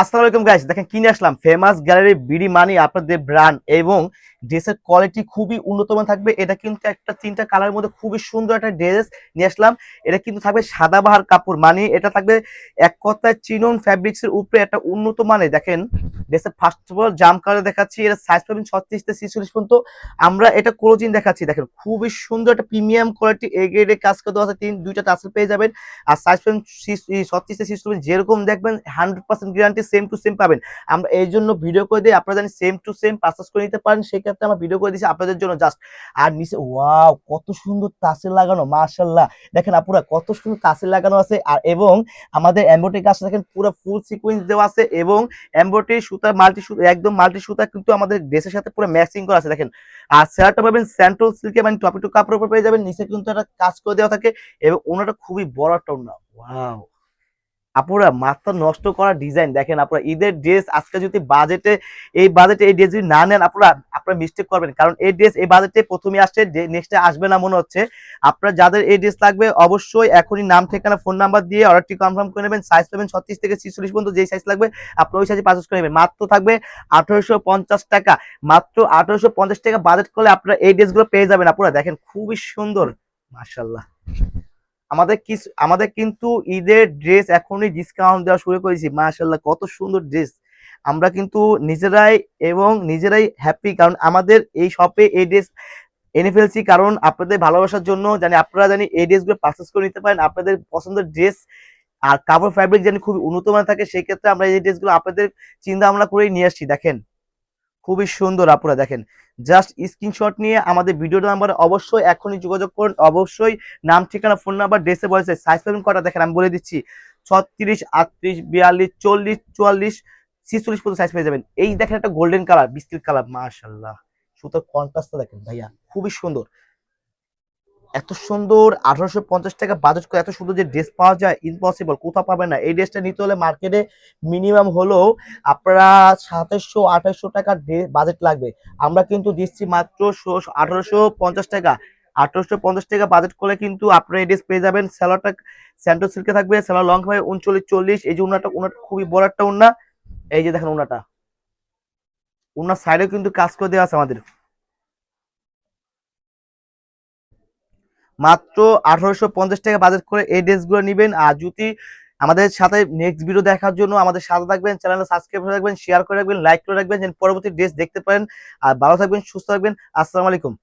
আসসালামু আলাইকুম গাইস, দেখেন কিনে আসলাম ফেমাস গ্যালারি বিডি মানি আপনাদের ব্র্যান্ড এবং ড্রেসের কোয়ালিটি খুবই উন্নত মান থাকবে। এটা কিন্তু একটা তিনটা কালারের মধ্যে খুবই সুন্দর একটা ড্রেস নিয়ে আসলাম। এটা কিন্তু থাকবে সাদাবাহার কাপড়, মানে এটা থাকবে এক কথায় চিনন ফ্যাব্রিক্স এর উপরে একটা উন্নত মানে। দেখেন ড্রেসের first of all jam colour দেখাচ্ছি, এটা সাইজ পাবেন 36 থেকে 46 পর্যন্ত। আমরা এটা ক্লোজিং দেখাচ্ছি, দেখেন খুবই সুন্দর একটা প্রিমিয়াম কোয়ালিটি এ গ্রেডে কাজ করে দেওয়া আছে। দুইটা টাসেল পেয়ে যাবেন। আর সাইজ পাবেন 36 থেকে 46, যেরকম দেখবেন 100% গ্যারান্টি সেম টু সেম পাবেন। আমরা এই জন্য ভিডিও করে দিই, আপনারা জানি সেম টু সেম পারচেজ করে নিতে পারেন, সেক্ষেত্রে আমরা ভিডিও করে দিচ্ছি আপনাদের জন্য জাস্ট। আর নিচে ওয়াও কত সুন্দর তাসেল লাগানো, মাশাআল্লাহ। দেখেন আপুরা কত সুন্দর তাসেল লাগানো আছে। আর এবং আমাদের এমব্রয়ডারি কাজ দেখেন পুরো ফুল সিকোয়েন্স দেওয়া আছে এবং এমব্রয়ডারি সুতা মাল্টি সুতা, একদম মাল্টি সুতা কিন্তু আমাদের ড্রেসের সাথে পুরো ম্যাচিং করা আছে দেখেন। আর সেলারটা পাবেন সেন্ট্রাল সিল্কে, মানে টপি টু কাপড়ের উপর পেয়ে যাবেন। নিচে কিন্তু একটা কাজ করে দেওয়া থাকে এবং ওনাটা খুবই বড় একটা ওড়না। ওয়াও আপুরা মাথা নষ্ট করা ডিজাইন দেখেন। আপনারা ঈদের ড্রেস আজকে যদি বাজেটে এই ড্রেস যদি না নেন আপনারা মিস্টেক করবেন, কারণ এই ড্রেস এই বাজেটে প্রথমে আসছে, নেক্সটে আসবে না মনে হচ্ছে। আপনারা যাদের এই ড্রেস লাগবে অবশ্যই এখনই নাম ঠিকানা ফোন নাম্বার দিয়ে অর্ডারটি কনফার্ম করে নেবেন। সাইজ পাবেন 36 থেকে 46 পর্যন্ত, যেই সাইজ লাগবে আপনারা ওই সাইজে পারচেজ করে নেবেন। মাত্র থাকবে 1850 টাকা, মাত্র 1850 টাকা বাজেট করলে আপনারা এই ড্রেসগুলো পেয়ে যাবেন। আপনারা দেখেন খুবই সুন্দর, মাশাআল্লাহ। আমাদের কিন্তু ঈদের ড্রেস এখনই ডিসকাউন্ট দেওয়া শুরু করেছি, মাশাআল্লাহ কত সুন্দর ড্রেস। আমরা কিন্তু নিজেরাই হ্যাপি, কারণ আমাদের এই শপে এই ড্রেস এনে ফেলছি, কারণ আপনাদের ভালোবাসার জন্য জানি আপনারা জানি এই ড্রেসগুলো পারচেস করে নিতে পারেন। আপনাদের পছন্দের ড্রেস আর কাপড় ফ্যাব্রিক জানি খুবই উন্নত মানের থাকে, সেই ক্ষেত্রে আমরা এই ড্রেসগুলো আপনাদের চিন্তা ভাবনা করেই নিয়ে আসছি। দেখেন খুবই সুন্দর, আপুরা দেখেন। জাস্ট স্ক্রিনশট নিয়ে আমাদের ভিডিও নাম্বারে অবশ্যই এখনই যোগাযোগ করুন। অবশ্যই নাম ঠিকানা ফোন নাম্বার ড্রেসে বলেছে। সাইজ পাবেন কটা দেখেন আমি বলে দিচ্ছি, 36, 38, 42, 40, 44, 46 পর্যন্ত সাইজ পেয়ে যাবেন। এই দেখেন একটা গোল্ডেন কালার, বিস্কিট কালার, মাশাআল্লাহ। সুতোর কন্ট্রাস্টটা দেখেন ভাইয়া, খুবই সুন্দর। এত সুন্দর 1850 টাকা বাজেট করে এত সুন্দর যে ড্রেস পাওয়া যায়, ইম্পসিবল, কোথাও পাবেন না। এই ড্রেসটা নিতে হলে মার্কেটে মিনিমাম হলো আপনারা 2700-2800 টাকা বাজেট লাগবে। আমরা কিন্তু দিচ্ছি মাত্র 1850 টাকা। 1850 টাকা বাজেট করলে কিন্তু আপনারা এই ড্রেস পেয়ে যাবেন। স্যালোয়ারটা স্যান্টো সিল্কে থাকবে, স্যালোয়ার লং হবে 39-40। এই যে ওনাটা খুবই বড় একটা ওনা। এই যে দেখেন ওনার সাইডেও কিন্তু কাজ করে দেওয়া আছে আমাদের। মাত্র 1850 টাকা বাজেট করে এই ড্রেসগুলো নিবেন। আর যদি আমাদের সাথে নেক্সট ভিডিও দেখার জন্য আমাদের সাথে থাকবেন, চ্যানেলটা সাবস্ক্রাইব করে রাখবেন, শেয়ার করে রাখবেন, লাইক করে রাখবেন, যেন পরবর্তী ড্রেস দেখতে পারেন। আর ভালো থাকবেন, সুস্থ থাকবেন। আসসালামু আলাইকুম।